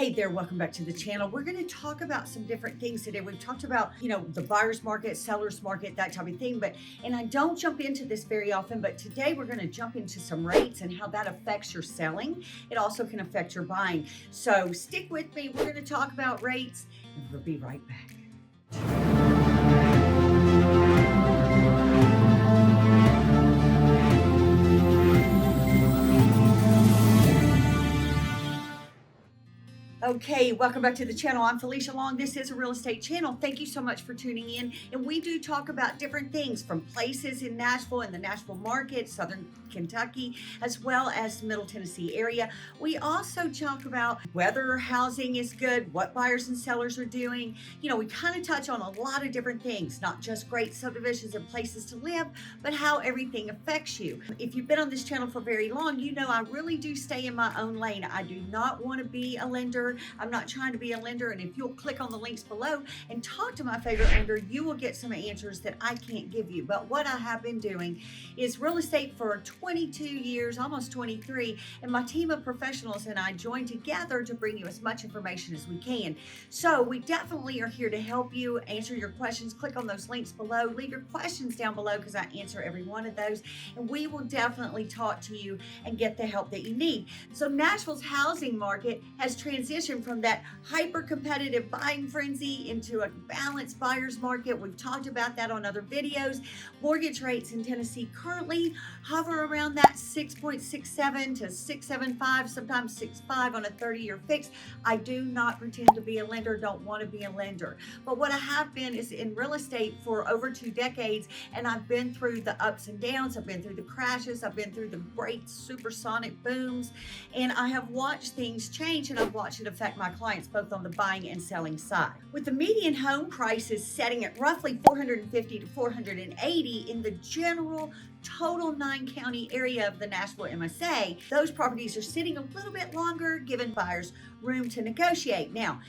Hey there, welcome back to the channel. We're going to talk about some different things today. We've talked about, the buyer's market, seller's market, that type of thing, and I don't jump into this very often, but today we're going to jump into some rates and how that affects your selling. It also can affect your buying. So stick with me. We're going to talk about rates and we'll be right back. Okay, welcome back to the channel. I'm Felicia Long. This is a real estate channel. Thank you so much for tuning in. And we do talk about different things from places in Nashville and the Nashville market, Southern Kentucky, as well as the Middle Tennessee area. We also talk about whether housing is good, what buyers and sellers are doing. We kind of touch on a lot of different things, not just great subdivisions and places to live, but how everything affects you. If you've been on this channel for very long, you know I really do stay in my own lane. I do not want to be a lender. I'm not trying to be a lender, and if you'll click on the links below and talk to my favorite lender, you will get some answers that I can't give you. But what I have been doing is real estate for 22 years, almost 23, and my team of professionals and I join together to bring you as much information as we can. So we definitely are here to help you answer your questions. Click on those links below. Leave your questions down below because I answer every one of those, and we will definitely talk to you and get the help that you need. So Nashville's housing market has transitioned from that hyper-competitive buying frenzy into a balanced buyer's market. We've talked about that on other videos. Mortgage rates in Tennessee currently hover around that 6.67 to 6.75, sometimes 6.5 on a 30-year fix. I do not pretend to be a lender, don't want to be a lender. But what I have been is in real estate for over 2 decades, and I've been through the ups and downs. I've been through the crashes. I've been through the great supersonic booms, and I have watched things change, and I've watched it affect my clients both on the buying and selling side. With the median home prices setting at roughly $450 to $480 in the general total 9-county area of the Nashville MSA, those properties are sitting a little bit longer, giving buyers room to negotiate. Now,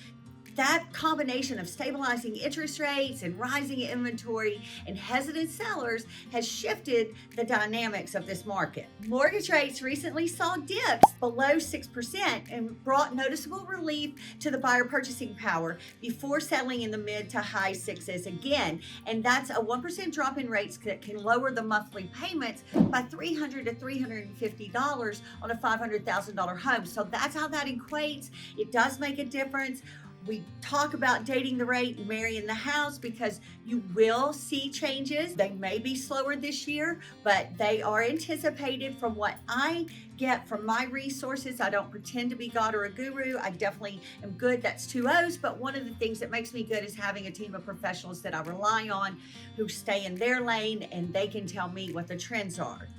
that combination of stabilizing interest rates and rising inventory and hesitant sellers has shifted the dynamics of this market. Mortgage rates recently saw dips below 6% and brought noticeable relief to the buyer purchasing power before settling in the mid to high sixes again. And that's a 1% drop in rates that can lower the monthly payments by $300 to $350 on a $500,000 home. So that's how that equates. It does make a difference. We talk about dating the rate and marrying the house because you will see changes. They may be slower this year, but they are anticipated from what I get from my resources. I don't pretend to be God or a guru. I definitely am good. That's 2 O's. But one of the things that makes me good is having a team of professionals that I rely on who stay in their lane and they can tell me what the trends are.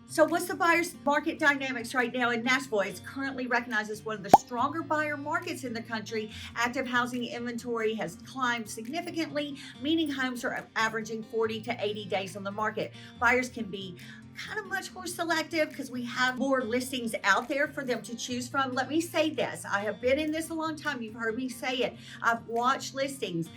So what's the buyer's market dynamics right now in Nashville? It's currently recognized as one of the stronger buyer markets in the country. Active housing inventory has climbed significantly, meaning homes are averaging 40 to 80 days on the market. Buyers can be kind of much more selective because we have more listings out there for them to choose from. Let me say this. I have been in this a long time. You've heard me say it. I've watched listings,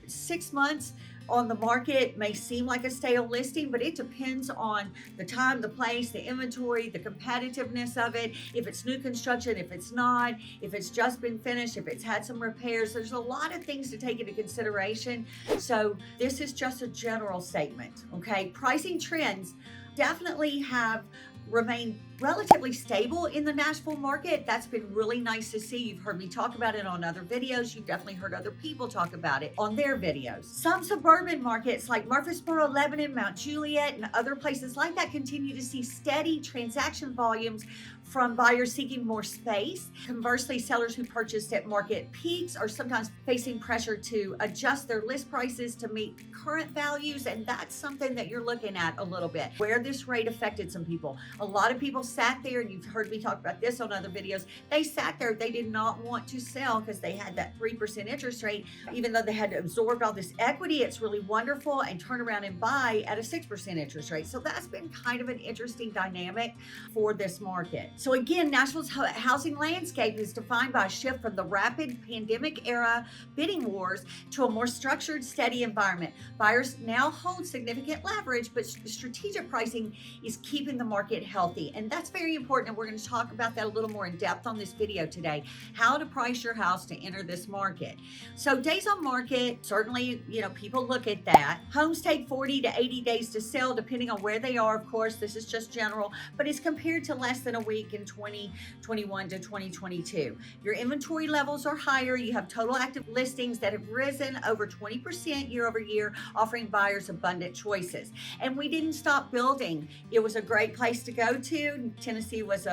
6 months on the market may seem like a stale listing, but it depends on the time, the place, the inventory, the competitiveness of it, if it's new construction, if it's not, if it's just been finished, if it's had some repairs. There's a lot of things to take into consideration. So this is just a general statement, okay? Pricing trends definitely have remained relatively stable in the Nashville market. That's been really nice to see. You've heard me talk about it on other videos. You've definitely heard other people talk about it on their videos. Some suburban markets like Murfreesboro, Lebanon, Mount Juliet, and other places like that continue to see steady transaction volumes from buyers seeking more space. Conversely, sellers who purchased at market peaks are sometimes facing pressure to adjust their list prices to meet current values, and that's something that you're looking at a little bit. Where this rate affected some people. A lot of people sat there, and you've heard me talk about this on other videos. They sat there, they did not want to sell because they had that 3% interest rate. Even though they had absorbed all this equity, it's really wonderful, and turn around and buy at a 6% interest rate. So that's been kind of an interesting dynamic for this market. So again, Nashville's housing landscape is defined by a shift from the rapid pandemic era bidding wars to a more structured, steady environment. Buyers now hold significant leverage, but strategic pricing is keeping the market healthy. And that's very important, and we're going to talk about that a little more in depth on this video today, how to price your house to enter this market. So days on market, certainly, people look at that. Homes take 40 to 80 days to sell, depending on where they are. Of course, this is just general, but it's compared to less than a week in 2021 to 2022. Your inventory levels are higher. You have total active listings that have risen over 20% year over year, offering buyers abundant choices. And we didn't stop building. It was a great place to go to. Tennessee was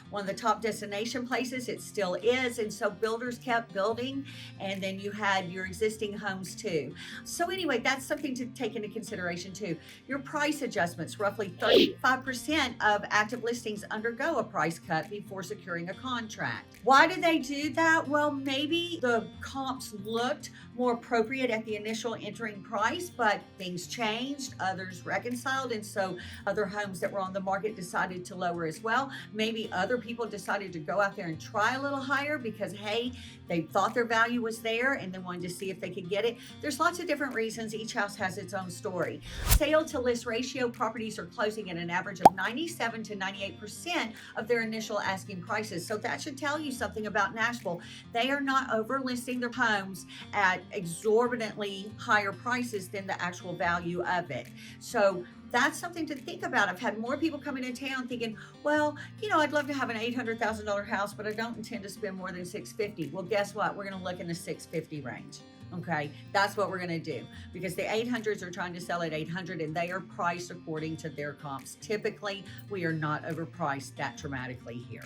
one of the top destination places. It still is. And so builders kept building, and then you had your existing homes too. So anyway, that's something to take into consideration too. Your price adjustments, roughly 35% of active listings undergo a price cut before securing a contract. Why did they do that? Well, maybe the comps looked more appropriate at the initial entering price, but things changed, others reconciled, and so other homes that were on the market decided to lower as well. Maybe other people decided to go out there and try a little higher because, hey, they thought their value was there and they wanted to see if they could get it. There's lots of different reasons. Each house has its own story. Sale to list ratio, properties are closing at an average of 97 to 98% of their initial asking prices. So that should tell you something about Nashville. They are not overlisting their homes at exorbitantly higher prices than the actual value of it. So that's something to think about. I've had more people coming into town thinking, well, I'd love to have an $800,000 house, but I don't intend to spend more than $650,000. Well, guess what? We're going to look in the $650,000 range. Okay, that's what we're going to do, because the 800s are trying to sell at 800 and they are priced according to their comps. Typically, we are not overpriced that dramatically here.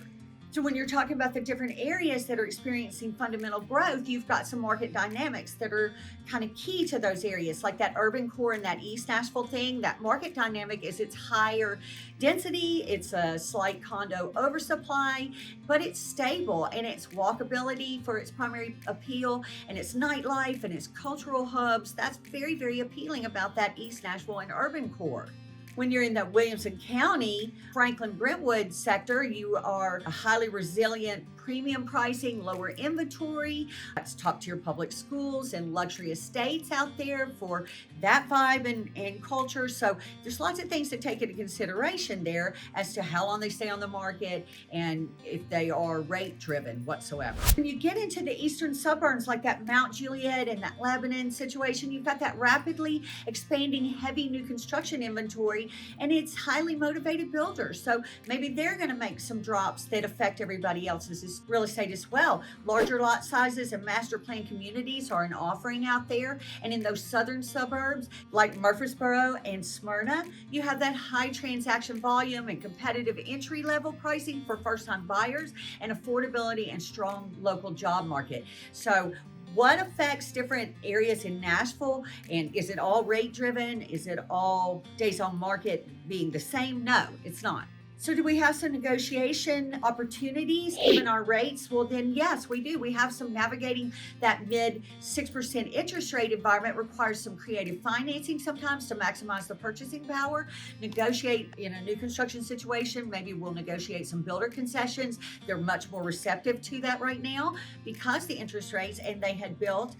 So when you're talking about the different areas that are experiencing fundamental growth, you've got some market dynamics that are kind of key to those areas, like that urban core and that East Nashville thing. That market dynamic is it's higher density, it's a slight condo oversupply, but it's stable, and it's walkability for its primary appeal, and it's nightlife and it's cultural hubs. That's very, very appealing about that East Nashville and urban core. When you're in that Williamson County, Franklin-Brentwood sector, you are a highly resilient premium pricing, lower inventory. That's top tier public schools and luxury estates out there for that vibe and culture. So there's lots of things to take into consideration there as to how long they stay on the market and if they are rate driven whatsoever. When you get into the eastern suburbs like that Mount Juliet and that Lebanon situation, you've got that rapidly expanding heavy new construction inventory, and it's highly motivated builders. So maybe they're going to make some drops that affect everybody else's real estate as well. Larger lot sizes and master plan communities are an offering out there. And in those southern suburbs like Murfreesboro and Smyrna, you have that high transaction volume and competitive entry level pricing for first time buyers and affordability and strong local job market. So what affects different areas in Nashville? And is it all rate driven? Is it all days on market being the same? No, it's not. So do we have some negotiation opportunities given our rates? Well, then yes, we do. We have some navigating that mid 6% interest rate environment requires some creative financing sometimes to maximize the purchasing power. Negotiate in a new construction situation. Maybe we'll negotiate some builder concessions. They're much more receptive to that right now because the interest rates, and they had built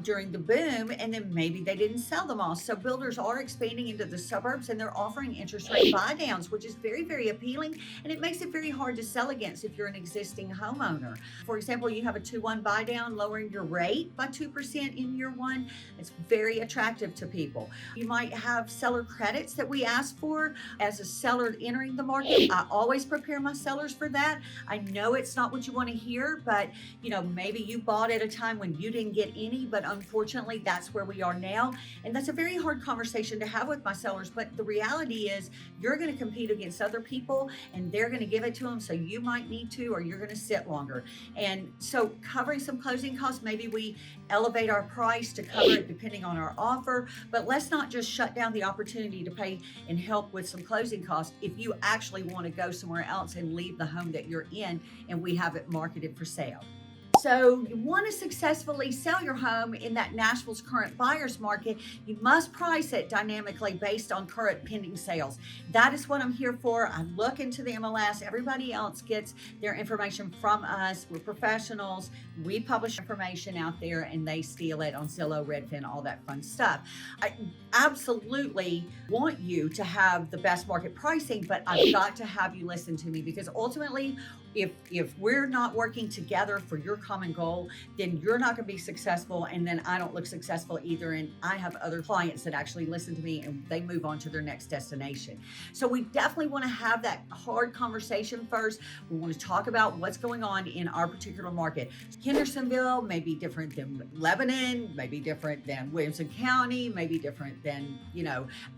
during the boom, and then maybe they didn't sell them all. So builders are expanding into the suburbs and they're offering interest rate buy downs, which is very, very appealing, and it makes it very hard to sell against if you're an existing homeowner. For example, you have a 2-1 buy down, lowering your rate by 2% in year one. It's very attractive to people. You might have seller credits that we ask for as a seller entering the market. I always prepare my sellers for that. I know it's not what you want to hear, but maybe you bought at a time when you didn't get any, but unfortunately that's where we are now. And that's a very hard conversation to have with my sellers. But the reality is you're going to compete against other people and they're going to give it to them. So you might need to, or you're going to sit longer. And so covering some closing costs, maybe we elevate our price to cover it depending on our offer, but let's not just shut down the opportunity to pay and help with some closing costs if you actually want to go somewhere else and leave the home that you're in and we have it marketed for sale. So you want to successfully sell your home in that Nashville's current buyer's market, you must price it dynamically based on current pending sales. That is what I'm here for. I look into the MLS. Everybody else gets their information from us. We're professionals. We publish information out there and they steal it on Zillow, Redfin, all that fun stuff. I absolutely want you to have the best market pricing, but I've got to have you listen to me, because ultimately, if we're not working together for your common goal, then you're not going to be successful, and then I don't look successful either. And I have other clients that actually listen to me and they move on to their next destination. So we definitely want to have that hard conversation first. We want to talk about what's going on in our particular market. Hendersonville may be different than Lebanon, maybe different than Williamson County, maybe different than,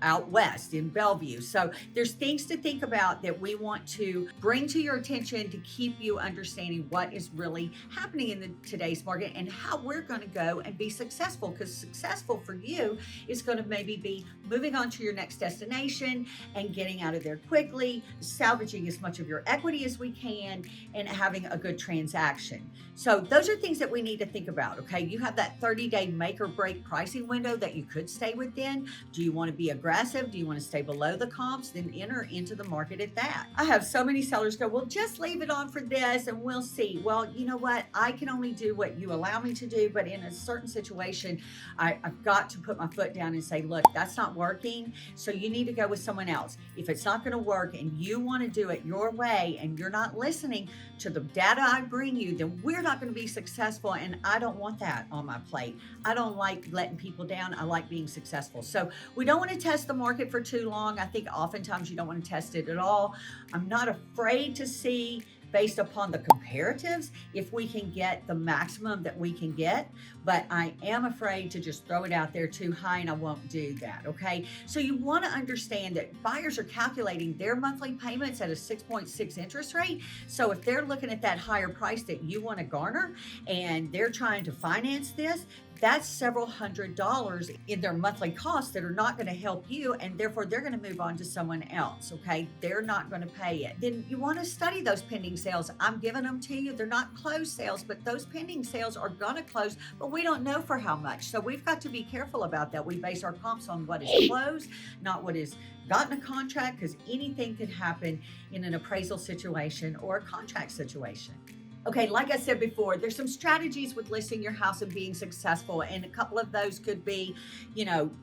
out west in Bellevue. So there's things to think about that we want to bring to your attention to keep you understanding what is really happening in today's market and how we're going to go and be successful. Because successful for you is going to maybe be moving on to your next destination and getting out of there quickly, salvaging as much of your equity as we can, and having a good transaction. So those are things that we need to think about. Okay, you have that 30-day make or break pricing window that you could stay within. Do you want to be aggressive? Do you want to stay below the comps? Then enter into the market at that. I have so many sellers go, well, just leave it on for this and we'll see. Well, you know what? I can only do what you allow me to do, but in a certain situation, I've got to put my foot down and say, look, that's not working. So you need to go with someone else. If it's not going to work and you want to do it your way and you're not listening to the data I bring you, then we're not going to be successful. And I don't want that on my plate. I don't like letting people down. I like being successful. So we don't want to test the market for too long. I think oftentimes you don't want to test it at all. I'm not afraid to see, based upon the comparatives, if we can get the maximum that we can get, but I am afraid to just throw it out there too high, and I won't do that, okay? So you want to understand that buyers are calculating their monthly payments at a 6.6 interest rate. So if they're looking at that higher price that you want to garner and they're trying to finance this, that's several $100s in their monthly costs that are not going to help you, and therefore they're going to move on to someone else, okay? They're not going to pay it. Then you want to study those pending sales. I'm giving them to you. They're not closed sales, but those pending sales are going to close, but we don't know for how much. So we've got to be careful about that. We base our comps on what is closed, not what is gotten a contract, because anything could happen in an appraisal situation or a contract situation. Okay, like I said before, there's some strategies with listing your house and being successful, and a couple of those could be,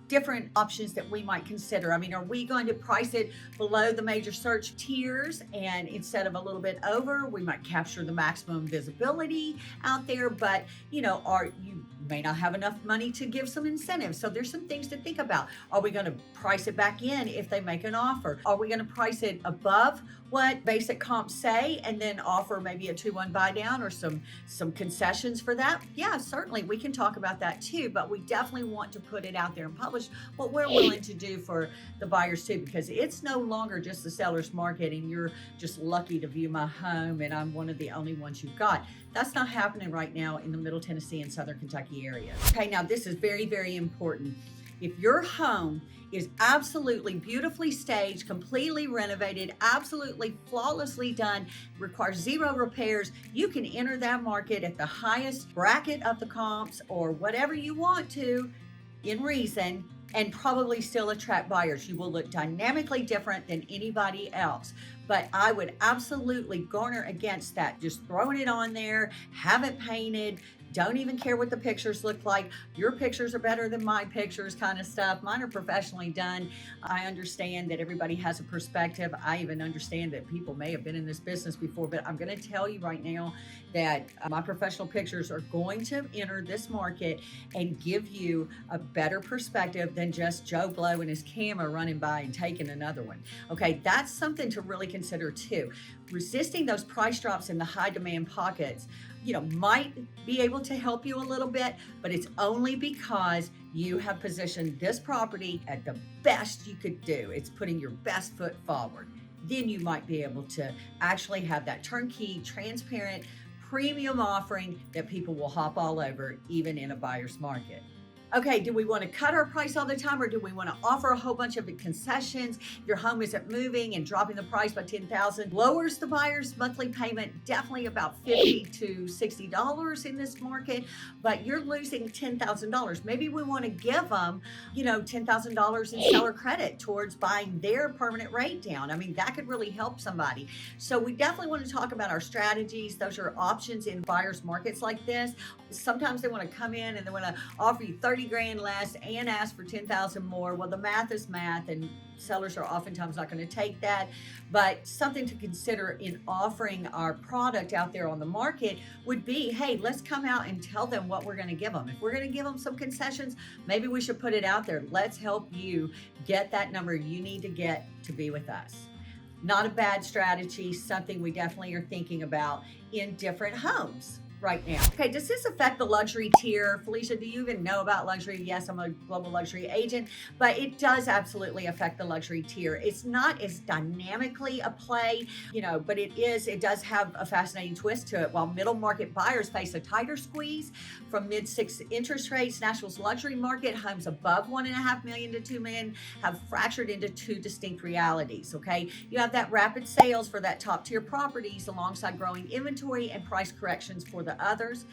different options that we might consider. I mean, are we going to price it below the major search tiers, and instead of a little bit over, we might capture the maximum visibility out there, but, you may not have enough money to give some incentives. So there's some things to think about. Are we going to price it back in if they make an offer? Are we going to price it above what basic comps say and then offer maybe a 2-1 buy down or some concessions for that? Yeah, certainly we can talk about that too, but we definitely want to put it out there and publish what we're willing to do for the buyers too, because it's no longer just the seller's market and you're just lucky to view my home and I'm one of the only ones you've got. That's not happening right now in the Middle Tennessee and Southern Kentucky area. Okay, now this is very, very important. If your home is absolutely beautifully staged, completely renovated, absolutely flawlessly done, requires zero repairs, you can enter that market at the highest bracket of the comps or whatever you want to in reason, and probably still attract buyers. You will look dynamically different than anybody else. But I would absolutely garner against that. Just throwing it on there, have it painted, don't even care what the pictures look like. Your pictures are better than my pictures kind of stuff. Mine are professionally done. I understand that everybody has a perspective. I even understand that people may have been in this business before, but I'm going to tell you right now that my professional pictures are going to enter this market and give you a better perspective than just Joe Blow and his camera running by and taking another one. Okay, that's something to really consider too. Resisting those price drops in the high demand pockets, might be able to help you a little bit, but it's only because you have positioned this property at the best you could do. It's putting your best foot forward. Then you might be able to actually have that turnkey, transparent, premium offering that people will hop all over, even in a buyer's market. Okay, do we want to cut our price all the time, or do we want to offer a whole bunch of concessions? If your home isn't moving and dropping the price by 10,000 lowers the buyer's monthly payment definitely about $50 to $60 in this market, but you're losing $10,000. Maybe we want to give them, $10,000 in seller credit towards buying their permanent rate down. I mean, that could really help somebody. So we definitely want to talk about our strategies. Those are options in buyers markets like this. Sometimes they want to come in and they want to offer you 30 grand less and ask for 10,000 more. Well, the math is math, and sellers are oftentimes not going to take that. But something to consider in offering our product out there on the market would be, hey, let's come out and tell them what we're going to give them. If we're going to give them some concessions, maybe we should put it out there. Let's help you get that number you need to get to be with us. Not a bad strategy, something we definitely are thinking about in different homes right now. Okay, does this affect the luxury tier? Felicia, do you even know about luxury? Yes, I'm a global luxury agent, but it does absolutely affect the luxury tier. It's not as dynamically a play, but it does have a fascinating twist to it. While middle market buyers face a tighter squeeze from mid-6 interest rates, Nashville's luxury market, homes above $1.5 million to $2 million, have fractured into two distinct realities, okay? You have that rapid sales for that top tier properties alongside growing inventory and price corrections for the others.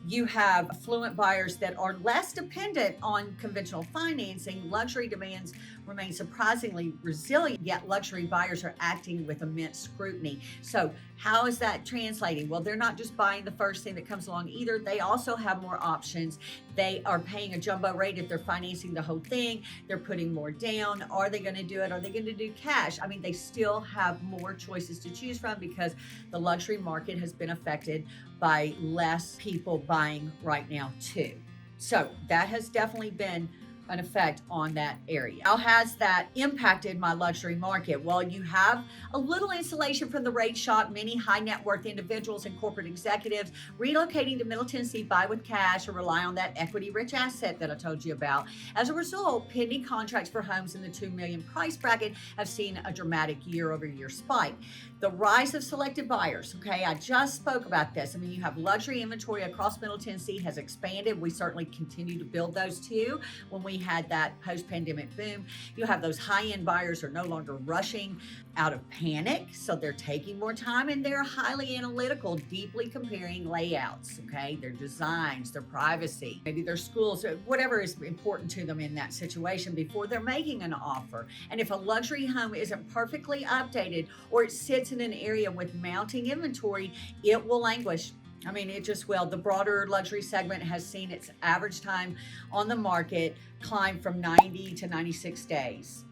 You have affluent buyers that are less dependent on conventional financing. Luxury demands remain surprisingly resilient, yet luxury buyers are acting with immense scrutiny. So how is that translating? Well, they're not just buying the first thing that comes along either. They also have more options. They are paying a jumbo rate if they're financing the whole thing. They're putting more down. Are they going to do it? Are they going to do cash? I mean, they still have more choices to choose from because the luxury market has been affected by less people buying right now too. So that has definitely been an effect on that area. How has that impacted my luxury market? Well, you have a little insulation from the rate shock. Many high net worth individuals and corporate executives relocating to Middle Tennessee buy with cash or rely on that equity rich asset that I told you about. As a result, pending contracts for homes in the 2 million price bracket have seen a dramatic year-over-year spike. The rise of selected buyers, okay, I just spoke about this. I mean, you have luxury inventory across Middle Tennessee has expanded. We certainly continue to build those too when we had that post-pandemic boom. You have those high-end buyers are no longer rushing out of panic, so they're taking more time and they're highly analytical, deeply comparing layouts, okay, their designs, their privacy, maybe their schools, whatever is important to them in that situation before they're making an offer. And if a luxury home isn't perfectly updated or it sits in an area with mounting inventory, it will languish. I mean, it just will. The broader luxury segment has seen its average time on the market climb from 90 to 96 days.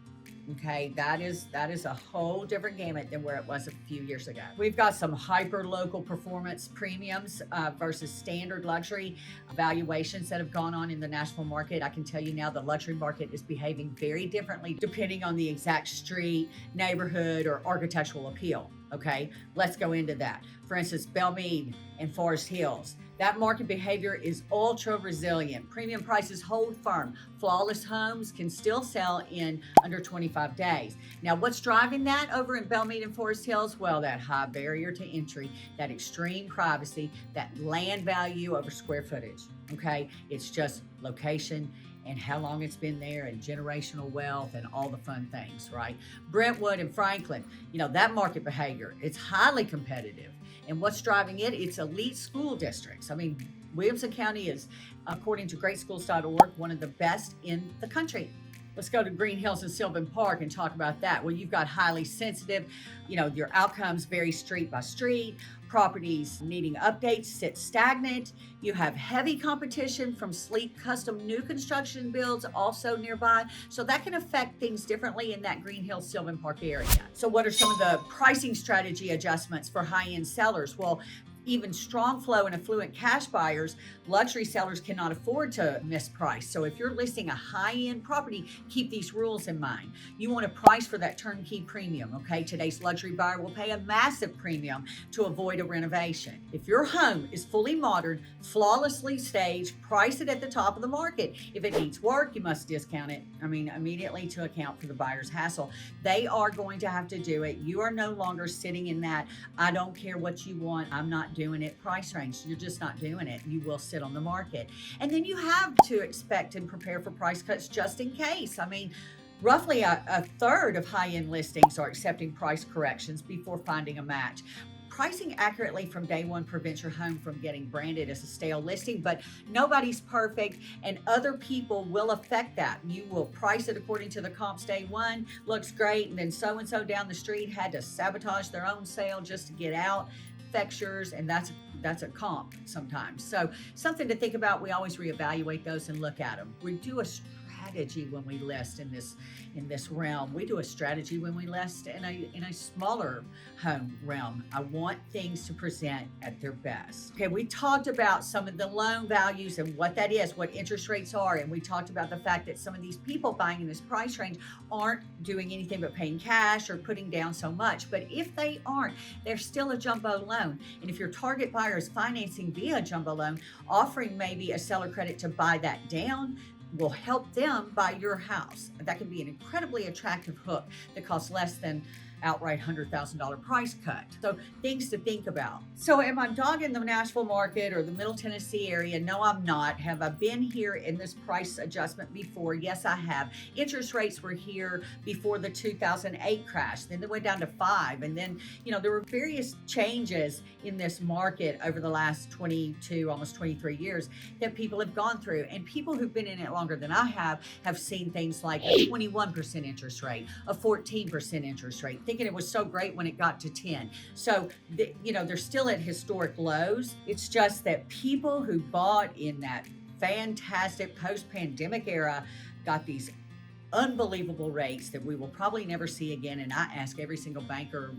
Okay, that is a whole different gamut than where it was a few years ago. We've got some hyper local performance premiums versus standard luxury valuations that have gone on in the Nashville market. I can tell you now the luxury market is behaving very differently depending on the exact street, neighborhood, or architectural appeal. Okay, let's go into that. For instance, Belmead and Forest Hills. That market behavior is ultra resilient. Premium prices hold firm. Flawless homes can still sell in under 25 days. Now, what's driving that over in Belmead and Forest Hills? Well, that high barrier to entry, that extreme privacy, that land value over square footage. Okay, it's just location and how long it's been there and generational wealth and all the fun things, right? Brentwood and Franklin, that market behavior, it's highly competitive. And what's driving it? It's elite school districts. I mean, Williamson County is, according to greatschools.org, one of the best in the country. Let's go to Green Hills and Sylvan Park and talk about that. Well, you've got highly sensitive, your outcomes vary street by street. Properties needing updates sit stagnant. You have heavy competition from sleek custom new construction builds also nearby. So that can affect things differently in that Green Hills Sylvan Park area. So what are some of the pricing strategy adjustments for high-end sellers? Well, even strong flow and affluent cash buyers, luxury sellers cannot afford to miss price. So if you're listing a high-end property, keep these rules in mind. You want to price for that turnkey premium, okay? Today's luxury buyer will pay a massive premium to avoid a renovation. If your home is fully modern, flawlessly staged, price it at the top of the market. If it needs work, you must discount it, immediately to account for the buyer's hassle. They are going to have to do it. You are no longer sitting in that, I don't care what you want, I'm not not doing it, price range, you're just not doing it. You will sit on the market. And then you have to expect and prepare for price cuts just in case. I mean, roughly a third of high-end listings are accepting price corrections before finding a match. Pricing accurately from day one prevents your home from getting branded as a stale listing, but nobody's perfect and other people will affect that. You will price it according to the comps day one, looks great, and then so-and-so down the street had to sabotage their own sale just to get out. Fixtures, and that's a comp sometimes. So something to think about. We always reevaluate those and look at them. We do a strategy when we list in this realm. We do a strategy when we list in a smaller home realm. I want things to present at their best. Okay, we talked about some of the loan values and what that is, what interest rates are, and we talked about the fact that some of these people buying in this price range aren't doing anything but paying cash or putting down so much. But if they aren't, they're still a jumbo loan. And if your target buyer is financing via a jumbo loan, offering maybe a seller credit to buy that down will help them buy your house. That can be an incredibly attractive hook that costs less than outright $100,000 price cut. So things to think about. So am I dogging the Nashville market or the Middle Tennessee area? No, I'm not. Have I been here in this price adjustment before? Yes, I have. Interest rates were here before the 2008 crash. Then they went down to 5. And then, there were various changes in this market over the last 22, almost 23 years that people have gone through. And people who've been in it longer than I have seen things like a 21% interest rate, a 14% interest rate, thinking it was so great when it got to 10. So, they're still at historic lows. It's just that people who bought in that fantastic post-pandemic era got these unbelievable rates that we will probably never see again. And I ask every single banker,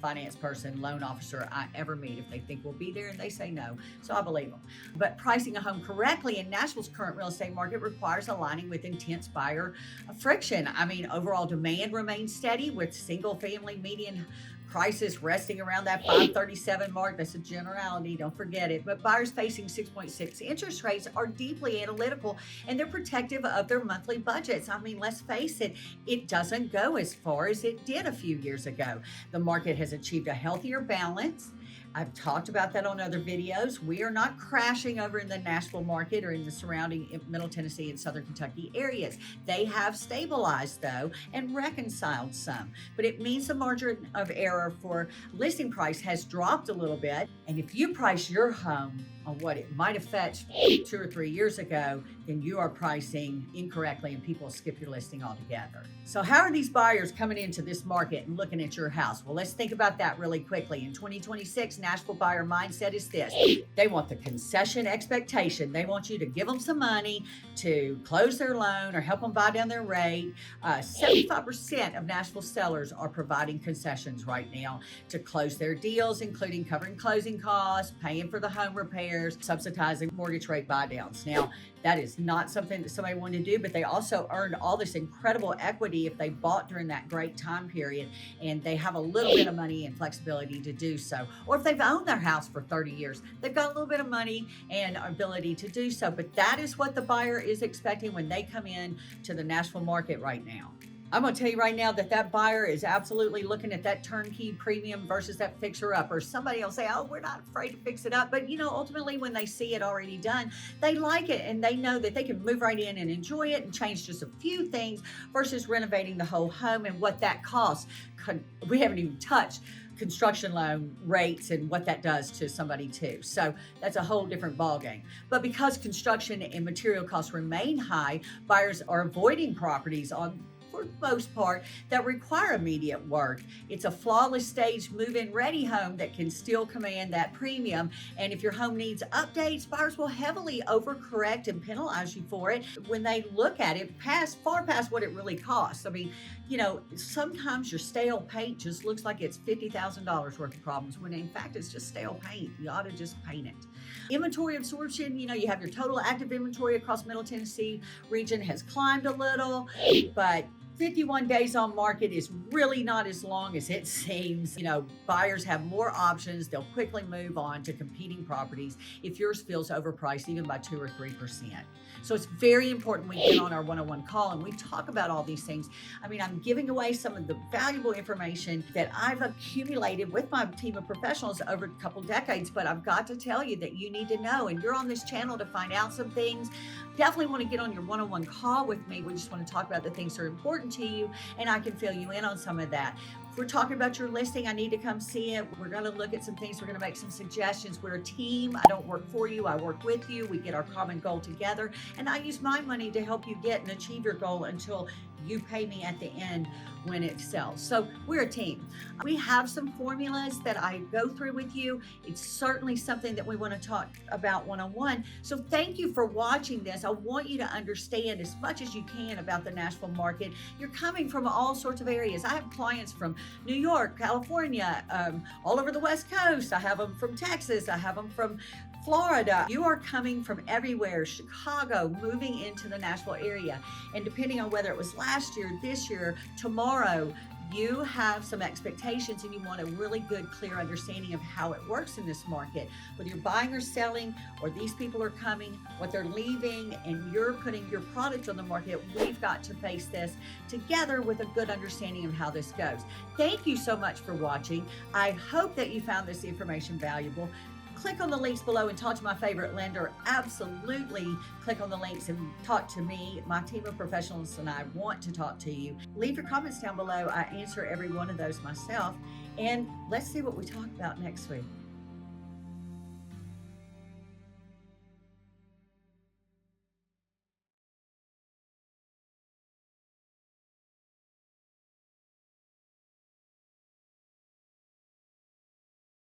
finance person, loan officer I ever meet if they think we'll be there, and they say no. So I believe them. But pricing a home correctly in Nashville's current real estate market requires aligning with intense buyer friction. I mean, overall demand remains steady with single family median prices resting around that 537 mark. That's a generality, don't forget it. But buyers facing 6.6 interest rates are deeply analytical and they're protective of their monthly budgets. I mean, let's face it, it doesn't go as far as it did a few years ago. The market has achieved a healthier balance. I've talked about that on other videos. We are not crashing over in the Nashville market or in the surrounding Middle Tennessee and Southern Kentucky areas. They have stabilized though and reconciled some, but it means the margin of error for listing price has dropped a little bit. And if you price your home on what it might have fetched 2 or 3 years ago, then you are pricing incorrectly and people skip your listing altogether. So how are these buyers coming into this market and looking at your house? Well, let's think about that really quickly. In 2026, Nashville buyer mindset is this. They want the concession expectation. They want you to give them some money to close their loan or help them buy down their rate. 75% of Nashville sellers are providing concessions right now to close their deals, including covering closing costs, paying for the home repairs, subsidizing mortgage rate buy downs. Now, that is not something that somebody wanted to do, but they also earned all this incredible equity if they bought during that great time period, and they have a little bit of money and flexibility to do so. Or if they've owned their house for 30 years, they've got a little bit of money and ability to do so. But that is what the buyer is expecting when they come in to the Nashville market right now. I'm going to tell you right now that buyer is absolutely looking at that turnkey premium versus that fixer up. Or somebody will say, oh, we're not afraid to fix it up. But, ultimately when they see it already done, they like it and they know that they can move right in and enjoy it and change just a few things versus renovating the whole home and what that costs. We haven't even touched construction loan rates and what that does to somebody too. So that's a whole different ballgame. But because construction and material costs remain high, buyers are avoiding properties for the most part that require immediate work. It's a flawless staged move-in ready home that can still command that premium. And if your home needs updates, buyers will heavily overcorrect and penalize you for it when they look at it far past what it really costs. I mean, sometimes your stale paint just looks like it's $50,000 worth of problems when in fact it's just stale paint. You ought to just paint it. Inventory absorption, you have your total active inventory across Middle Tennessee region has climbed a little, but 51 days on market is really not as long as it seems. Buyers have more options. They'll quickly move on to competing properties if yours feels overpriced, even by 2 or 3%. So it's very important we get on our one-on-one call and we talk about all these things. I'm giving away some of the valuable information that I've accumulated with my team of professionals over a couple decades, but I've got to tell you that you need to know, and you're on this channel to find out some things. Definitely want to get on your one-on-one call with me. We just want to talk about the things that are important to you, and I can fill you in on some of that. If we're talking about your listing, I need to come see it. We're going to look at some things. We're going to make some suggestions. We're a team. I don't work for you. I work with you. We get our common goal together, and I use my money to help you get and achieve your goal until you pay me at the end when it sells. So we're a team. We have some formulas that I go through with you. It's certainly something that we want to talk about one-on-one. So thank you for watching this. I want you to understand as much as you can about the Nashville market. You're coming from all sorts of areas. I have clients from New York, California, all over the West Coast. I have them from Texas. I have them from Florida. You are coming from everywhere, Chicago, moving into the Nashville area. And depending on whether it was last year, this year, tomorrow, you have some expectations and you want a really good, clear understanding of how it works in this market. Whether you're buying or selling, or these people are coming, what they're leaving, and you're putting your product on the market, we've got to face this together with a good understanding of how this goes. Thank you so much for watching. I hope that you found this information valuable. Click on the links below and talk to my favorite lender. Absolutely click on the links and talk to me. My team of professionals and I want to talk to you. Leave your comments down below. I answer every one of those myself. And let's see what we talk about next week.